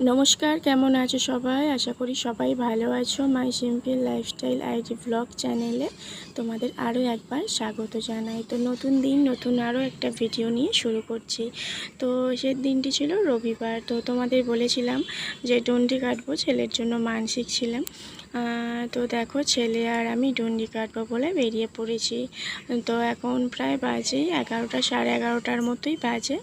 নমস্কার, কেমন আছো সবাই? আশা করি সবাই ভালো আছো। মাই সিম্পল লাইফস্টাইল আইডি ব্লগ চ্যানেলে তোমাদের আরও একবার স্বাগত জানাই। তো নতুন দিন, নতুন আরও একটা ভিডিও নিয়ে শুরু করছি। তো সে দিনটি ছিল রবিবার। তো তোমাদের বলেছিলাম যে ডন্ডি কাটবো, ছেলের জন্য মানসিক ছিলাম। তো দেখো, ছেলে আর আমি ডন্ডি কাটবো বলে বেরিয়ে পড়েছি। তো এখন প্রায় বাজে 11টা, সাড়ে 11টার মতোই বাজে।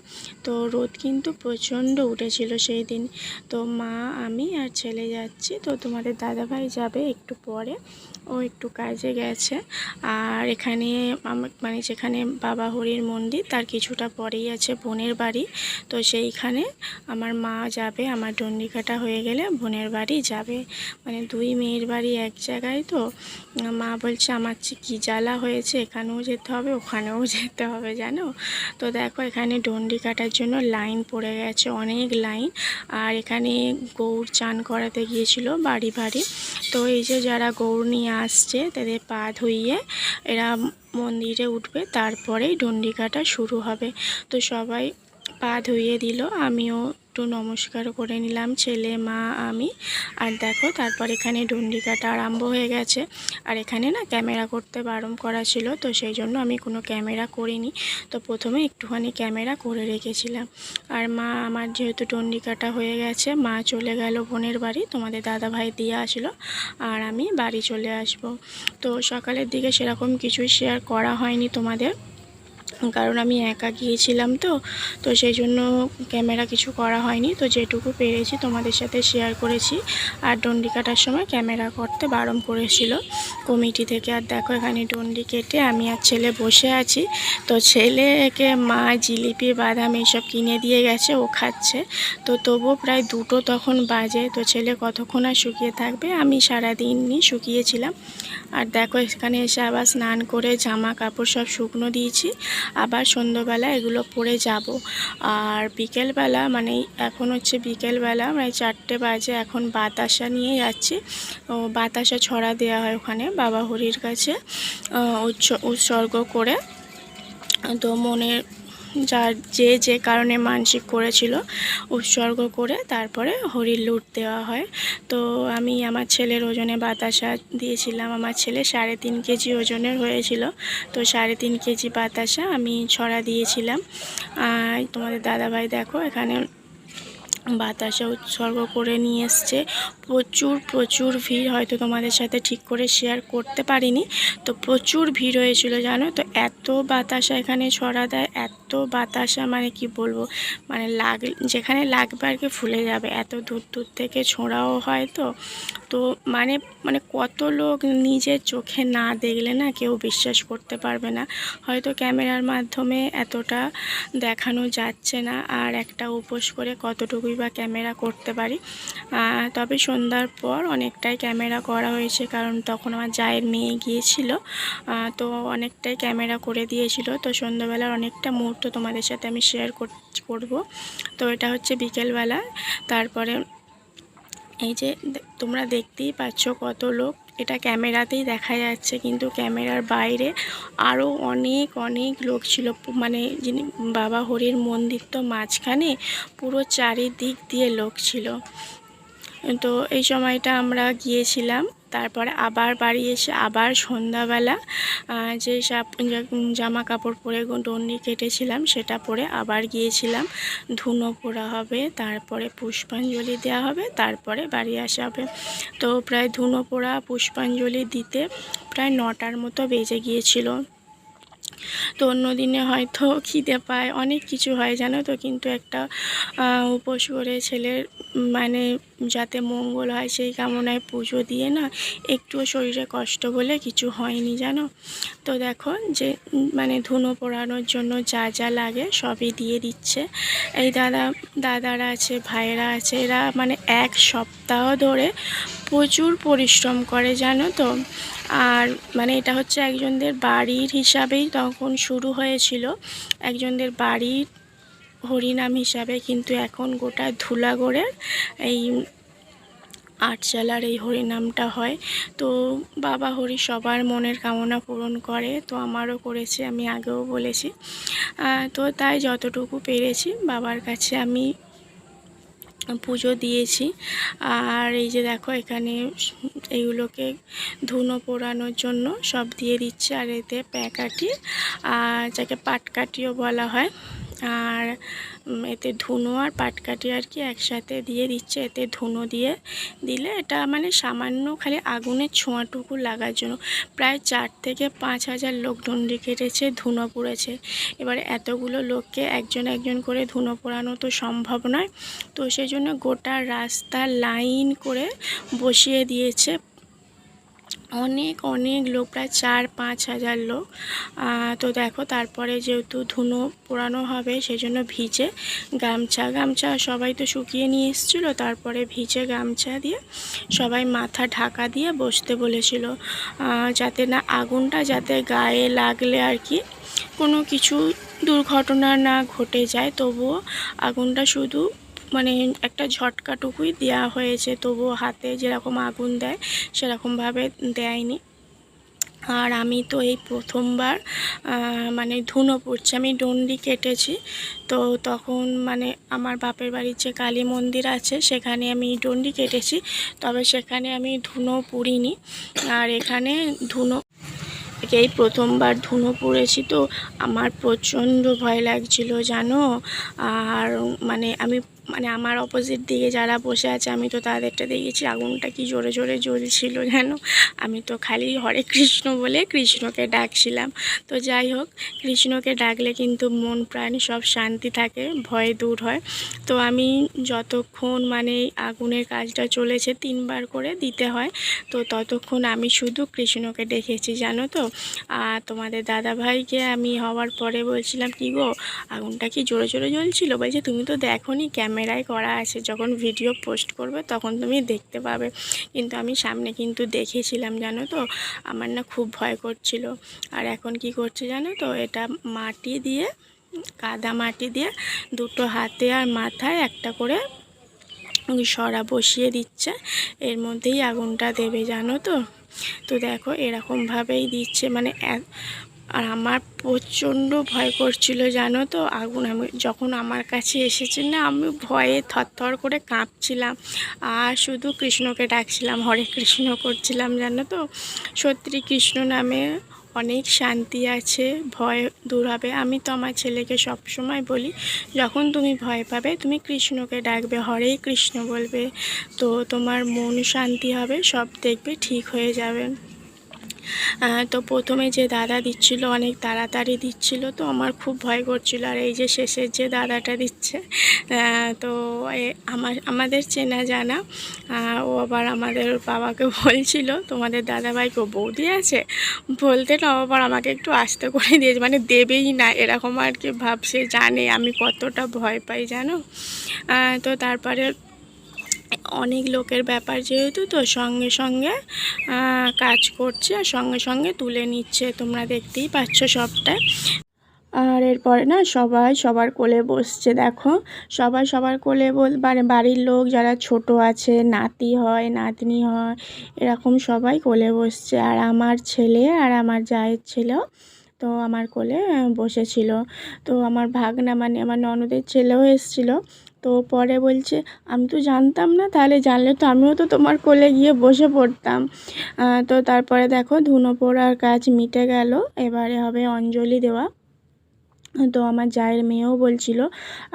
তো রোদ কিন্তু প্রচণ্ড উঠেছিল সেই দিন। তো মা, আমি আর ছেলে যাচ্ছি। তো তোমাদের দাদাভাই যাবে একটু পরে, ও একটু কাজে গেছে। আর এখানে মানে যেখানে বাবা হরির মন্দির তার কিছুটা পরেই আছে বোনের বাড়ি। তো সেইখানে আমার মা যাবে, আমার ডন্ডি কাটা হয়ে গেলে বোনের বাড়ি যাবে। মানে দুই মেয়ের বাড়ি এক জায়গায়। তো মা বলছে আমার কী জ্বালা হয়েছে, এখানেও যেতে হবে ওখানেও যেতে হবে জানো। তো দেখো, এখানে ডন্ডি কাটার জন্য লাইন পড়ে গেছে, অনেক লাইন। আর এখানে গৌর চান করাতে গিয়েছিল বাড়ি বাড়ি। তো এই যে যারা গৌর নিয়ে আসছে তাদের পা ধুইয়ে এরা মন্দিরে উঠবে, তারপরেই ডন্ডি কাটা শুরু হবে। তো সবাই পা ধুইয়ে দিল, আমিও একটু নমস্কার করে নিলাম, ছেলে, মা, আমি। আর দেখো, তারপর এখানে ডন্ডি কাটা আরম্ভ হয়ে গেছে। আর এখানে না ক্যামেরা করতে বারণ করা ছিল, তো সেই জন্য আমি কোনো ক্যামেরা করিনি। তো প্রথমে একটুখানি ক্যামেরা করে রেখেছিলাম। আর মা আমার যেহেতু ডন্ডি কাটা হয়ে গেছে, মা চলে গেল বোনের বাড়ি, তোমাদের দাদা ভাই দিয়ে আসলো। আর আমি বাড়ি চলে আসব। তো সকালের দিকে সেরকম কিছুই শেয়ার করা হয়নি তোমাদের, কারণ আমি একা গিয়েছিলাম। তো সেই জন্য ক্যামেরা কিছু করা হয়নি। তো যেটুকু পেরেছি তোমাদের সাথে শেয়ার করেছি। আর ডন্ডি কাটার সময় ক্যামেরা করতে বারণ করেছিল কমিটি থেকে। আর দেখো, এখানে ডন্ডি কেটে আমি আর ছেলে বসে আছি। তো ছেলেকে মা জিলিপি, বাদাম এইসব কিনে দিয়ে গেছে, ও খাচ্ছে। তো তবুও প্রায় 2টো তখন বাজে। তো ছেলে কতক্ষণ আর শুকিয়ে থাকবে, আমি সারাদিনই শুকিয়েছিলাম। আর দেখো, এখানে এসে আবার স্নান করে জামা কাপড় সব শুকনো দিয়েছি। আবার সন্ধ্যাবেলা এগুলো পরে যাব। আর বিকেলবেলা, মানে এখন হচ্ছে বিকেলবেলা, মানে 4টে বাজে, এখন বাতাসা নিয়ে যাচ্ছি। ও বাতাসা ছড়া দেওয়া হয় ওখানে বাবা হরির কাছে উৎসর্গ করে। তো মনের যার যে কারণে মানসিক করেছিল উৎসর্গ করে তারপরে হরির লুট দেওয়া হয়। তো আমি আমার ছেলের ওজনে বাতাসা দিয়েছিলাম। আমার ছেলে 3.5 কেজি ওজনের হয়েছিল। তো 3.5 কেজি বাতাসা আমি ছড়া দিয়েছিলাম। আর তোমাদের দাদাভাই দেখো এখানে বাতাসা উৎসর্গ করে নিয়ে এসছে। প্রচুর ভিড়, হয়তো তোমাদের সাথে ঠিক করে শেয়ার করতে পারিনি। তো প্রচুর ভিড় হয়েছিল জানো। তো এত বাতাসা এখানে ছড়া দেয়, এত বাতাসা, মানে কি বলবো, মানে যেখানে লাগবে আর কি ফুলে যাবে, এত দূর দূর থেকে ছোঁড়াও হয়। তো মানে মানে কত লোক নিজের চোখে না দেখলে না কেউ বিশ্বাস করতে পারবে না। হয়তো ক্যামেরার মাধ্যমে এতটা দেখানো যাচ্ছে না, আর একটা উপোস করে কতটুকুই বা ক্যামেরা করতে পারি। তবে সন্ধ্যার পর অনেকটাই ক্যামেরা করা হয়েছে, কারণ তখন আমার জায়ের মেয়ে গিয়েছিল। তো অনেকটাই ক্যামেরা করে দিয়েছিল। তো সন্ধ্যাবেলার অনেকটা মুহূর্ত তোমাদের সাথে আমি শেয়ার করব। তো এটা হচ্ছে বিকেলবেলা। তারপরে এই যে তোমরা দেখতেই পাচ্ছ কত লোক, এটা ক্যামেরাতেই দেখা যাচ্ছে, কিন্তু ক্যামেরার বাইরে আরও অনেক লোক ছিল। মানে যিনি বাবা হরির মন্দির তো মাঝখানে, পুরো চারিদিক দিয়ে লোক ছিল। তো এই সময়টা আমরা গিয়েছিলাম। তারপরে আবার বাড়ি এসে আবার সন্ধ্যাবেলা যে জামা কাপড় পরে ডন্ডি কেটেছিলাম সেটা পরে আবার গিয়েছিলাম। ধুনো পোড়া হবে, তারপরে পুষ্পাঞ্জলি দেওয়া হবে, তারপরে বাড়ি আসা হবে। তো প্রায় ধুনো পোড়া, পুষ্পাঞ্জলি দিতে প্রায় 9টার মতো বেজে গিয়েছিল। তো অন্য দিনে হয়তো খিদে পায়, অনেক কিছু হয় জানো তো, কিন্তু একটা উপোস করে ছেলের মানে যাতে মঙ্গল হয় সেই কামনায় পুজো দিয়ে না একটুও শরীরে কষ্ট বলে কিছু হয়নি জানো। তো দেখো যে মানে ধুনো পোড়ানোর জন্য যা যা লাগে সবই দিয়ে দিচ্ছে। এই দাদারা আছে, ভাইয়েরা আছে, এরা মানে 1 সপ্তাহ ধরে প্রচুর পরিশ্রম করে জানো তো। আর মানে এটা হচ্ছে একজনদের বাড়ির হিসাবেই তখন শুরু হয়েছিল, একজনদের বাড়ির হরিনাম হিসাবে, কিন্তু এখন গোটা ধুলাগড়ের এই আটচালার এই হরিনামটা হয়। তো বাবা হরি সবার মনের কামনা পূরণ করে, তো আমারও করেছে, আমি আগেও বলেছি। তো তাই যতটুকু পেরেছি বাবার কাছে আমি পুজো দিয়েছি। আর এই যে দেখো এখানে এইগুলোকে ধুনো পোড়ানোর জন্য সব দিয়ে দিচ্ছে। আর এতে প্যাকাঠি, আর যাকে পাটকাঠিও বলা হয়, আর এতে ধুনো আর পাটকাঠি আর কি একসাথে দিয়ে দিচ্ছে। এতে ধুনো দিয়ে দিলে এটা মানে সামান্য খালি আগুনের ছোঁয়াটুকু লাগার জন্য। প্রায় 4 থেকে 5 হাজার লোক ডন্ডি কেটেছে, ধুনো পুড়েছে। এবারে এতগুলো লোককে একজন একজন করে ধুনো পোড়ানো তো সম্ভব নয়, তো সেই জন্য গোটা রাস্তা লাইন করে বসিয়ে দিয়েছে অনেক অনেক লোক, প্রায় 4-5 হাজার লোক। তো দেখো তারপরে যেহেতু ধুনো পোড়ানো হবে সেই জন্য ভিজে গামছা সবাই তো শুকিয়ে নিয়ে এসেছিলো, তারপরে ভিজে গামছা দিয়ে সবাই মাথা ঢাকা দিয়ে বসতে বলেছিল, যাতে না আগুনটা যাতে গায়ে লাগলে আর কি কোনো কিছু দুর্ঘটনা না ঘটে যায়। তবুও আগুনটা শুধু মানে একটা ঝটকাটুকুই দেওয়া হয়েছে, তবুও হাতে যেরকম আগুন দেয় সেরকমভাবে দেয়নি। আর আমি তো এই প্রথমবার মানে ধুনো পুড়ছে, আমি ডন্ডি কেটেছি। তো তখন মানে আমার বাপের বাড়ির যে কালী মন্দির আছে সেখানে আমি ডন্ডি কেটেছি, তবে সেখানে আমি ধুনো পুড়িনি। আর এখানে ধুনো এই প্রথমবার ধুনো পুড়েছি, তো আমার প্রচণ্ড ভয় লাগছিল জানো। আর মানে আমার অপোজিট দিকে যারা বসে আছে আমি তো তাদেরটা দেখেছি আগুনটা কি জোরে জোরে জ্বলছিল জানো। আমি তো খালি হরে কৃষ্ণ বলে কৃষ্ণকে ডাকছিলাম। তো যাই হোক, কৃষ্ণকে ডাকলে কিন্তু মন প্রাণ সব শান্তি থাকে, ভয় দূর হয়। তো আমি যতক্ষণ মানে আগুনের কাজটা চলেছে 3 বার করে দিতে হয়, তো ততক্ষণ আমি শুধু কৃষ্ণকে ডেকেছি জানো তো। আর তোমাদের দাদাভাইকে আমি হওয়ার পরে বলছিলাম, কি গো আগুনটা কি জোরে জোরে জ্বলছিল? বলছে তুমি তো দেখোনি, ক্যামেরায় করা আছে, যখন ভিডিও পোস্ট করবে তখন তুমি দেখতে পাবে। কিন্তু আমি সামনে কিন্তু দেখেছিলাম জানো তো। আমার না খুব ভয় করছিল। আর এখন কি করছে জানো তো, এটা মাটি দিয়ে, কাদা মাটি দিয়ে দুটো হাতে আর মাথায় একটা করে সরা বসিয়ে দিচ্ছে, এর মধ্যেই আগুনটা দেবে জানো তো। তো দেখো এরকমভাবেই দিচ্ছে মানে আর আমার প্রচণ্ড ভয় করছিল জানো তো আগুন। আমি যখন আমার কাছে এসেছে না, আমি ভয়ে থরথর করে কাঁপছিলাম আর শুধু কৃষ্ণকে ডাকছিলাম, হরে কৃষ্ণ করছিলাম জানো তো। সত্যি কৃষ্ণ নামে অনেক শান্তি আছে, ভয় দূর হবে। আমি তো আমার ছেলেকে সব সময় বলি, যখন তুমি ভয় পাবে তুমি কৃষ্ণকে ডাকবে, হরে কৃষ্ণ বলবে, তো তোমার মন শান্তি হবে, সব দেখবে ঠিক হয়ে যাবে। তো প্রথমে যে দাদা দিচ্ছিল অনেক তাড়াতাড়ি দিচ্ছিল, তো আমার খুব ভয় করছিল। আর এই যে শেষের যে দাদাটা দিচ্ছে, তো আমাদের চেনা জানা, ও আবার আমাদের বাবাকে বলছিল তোমাদের দাদাভাইকে বৌদি আছে বলতে, না আবার আমাকে একটু আস্তে করে দিয়েছে, মানে দেবেই না এরকম আর কি ভাবছে, জানে আমি কতটা ভয় পাই জানো। তো তারপরে অনেক লোকের ব্যাপার যেহেতু, তো সঙ্গে সঙ্গে কাজ করছে আর সঙ্গে সঙ্গে তুলে নিচ্ছে, তোমরা দেখতেই পাচ্ছ সবটা। আর এরপরে না সবাই সবার কোলে বসছে দেখো, সবাই সবার কোলে মানে বাড়ির লোক যারা ছোট আছে, নাতি হয় নাতনি হয়, এরকম সবাই কোলে বসছে। আর আমার ছেলে আর আমার জায়ের ছেলেও তো আমার কোলে বসেছিল। তো আমার ভাগনা মানে আমার ননদের ছেলেও এসেছিলো। তো পরে বলছে, আমি তো জানতাম না, তাহলে জানলে তো আমিও তো তোমার কোলে গিয়ে বসে পড়তাম। তো তারপরে দেখো ধুনো পোড়ার কাজ মিটে গেল, এবারে হবে অঞ্জলি দেওয়া। তো আমার জায়ের মেয়েও বলছিল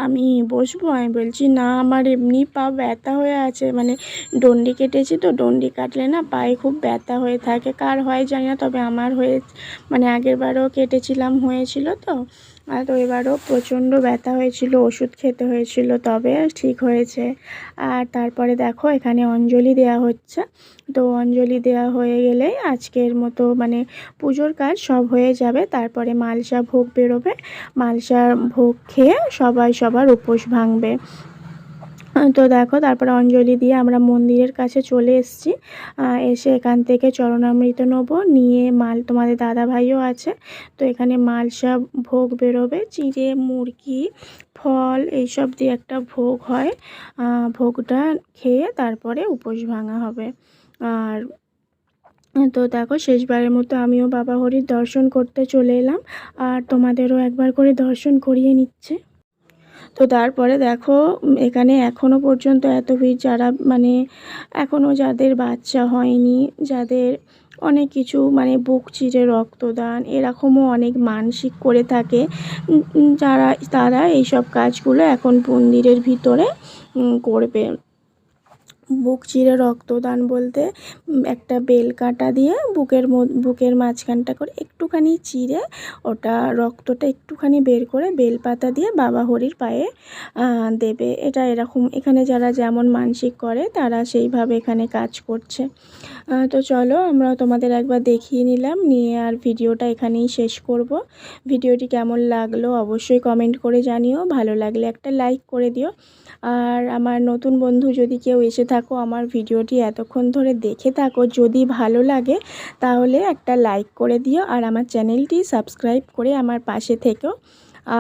আমি বসবো, আমি বলছি না, আমার এমনি পা ব্যথা হয়ে আছে, মানে ডন্ডি কেটেছি, তো ডন্ডি কাটলে না পায়ে খুব ব্যথা হয়ে থাকে, কার হয় জানি না, তবে আমার হয়ে মানে আগের বারও কেটেছিলাম হয়েছিল তো। তো এবারও প্রচণ্ড ব্যথা হয়েছিল, ওষুধ খেতে হয়েছিল, তবে ঠিক হয়েছে। আর তারপরে দেখো এখানে অঞ্জলি দেওয়া হচ্ছে। তো অঞ্জলি দেওয়া হয়ে গেলেই আজকের মতো মানে পুজোর কাজ সব হয়ে যাবে। তারপরে মালসা ভোগ বেরোবে, মালসার ভোগ খেয়ে সবাই সবার উপোস ভাঙবে। তো দেখো তারপরে অঞ্জলি দিয়ে আমরা মন্দিরের কাছে চলে এসেছি। এসে এখান থেকে চরণামৃত নেব, নিয়ে তোমাদের দাদা ভাইও আছে, তো এখানে মালসা ভোগ বেরোবে, চিঁড়ে মুরগি ফল এইসব দিয়ে একটা ভোগ হয়, ভোগটা খেয়ে তারপরে উপোস ভাঙা হবে। আর তো দেখো শেষবারের মতো আমিও বাবা হরির দর্শন করতে চলে এলাম, আর তোমাদেরও একবার করে দর্শন করিয়ে নিচ্ছে। তো তারপরে দেখো এখানে এখনও পর্যন্ত এত ভিড়, যারা মানে এখনও যাদের বাচ্চা হয়নি, যাদের অনেক কিছু মানে বুক চিরে রক্তদান এরকমও অনেক মানসিক করে থাকে, তারা এইসব কাজগুলো এখন মন্দিরের ভিতরে করবে। বুক চিরে রক্তদান বলতে একটা বেল কাটা দিয়ে বুকের মাঝখানটা করে একটুখানি চিরে ওটা রক্তটা একটুখানি বের করে বেলপাতা দিয়ে বাবা হরির পায়ে দেবে। এটা এরকম এখানে যারা যেমন মানসিক করে তারা সেইভাবে এখানে কাজ করছে। তো চলো আমরা তোমাদের একবার দেখিয়ে নিলাম, নিয়ে আর ভিডিওটা এখানেই শেষ করব। ভিডিওটি কেমন লাগলো অবশ্যই কমেন্ট করে জানিও, ভালো লাগলে একটা লাইক করে দিও। আর আমার নতুন বন্ধু যদি কেউ এসে থাকো, আমার ভিডিওটি এতক্ষণ ধরে দেখে থাকো, যদি ভালো লাগে তাহলে একটা লাইক করে দিও, আর আমার চ্যানেলটি সাবস্ক্রাইব করে আমার পাশে থেকো,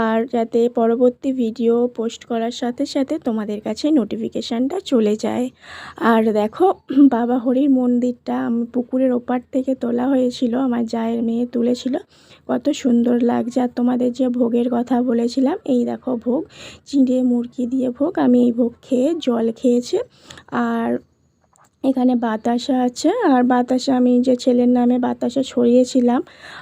আর যাতে পরবর্তী ভিডিও পোস্ট করার সাথে সাথে তোমাদের কাছে নোটিফিকেশানটা চলে যায়। আর দেখো বাবা হরির মন্দিরটা আমি পুকুরের ওপার থেকে তোলা হয়েছিল, আমার জায়ের মেয়ে তুলেছিল, কত সুন্দর লাগছে। আর তোমাদের যে ভোগের কথা বলেছিলাম, এই দেখো ভোগ, চিঁড়ে মুরগি দিয়ে ভোগ, আমি এই ভোগ খেয়ে জল খেয়েছি। আর এখানে বাতাসা আছে, আর বাতাসা আমি যে ছেলের নামে বাতাসা ছড়িয়েছিলাম,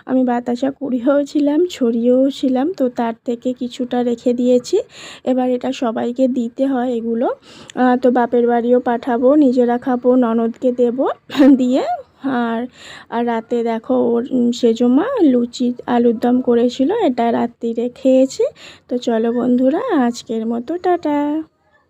আমি বাতাসা কুড়িয়েও ছিলাম ছড়িয়েও ছিলাম, তো তার থেকে কিছুটা রেখে দিয়েছি। এবার এটা সবাইকে দিতে হয় এগুলো, তো বাপের বাড়িও পাঠাবো, নিজেরা খাবো, ননদকে দেব দিয়ে। আর রাতে দেখো ওর সেজমা লুচি আলুর দম করেছিল, এটা রাত্রিরে খেয়েছি। তো চলো বন্ধুরা, আজকের মতো টাটা।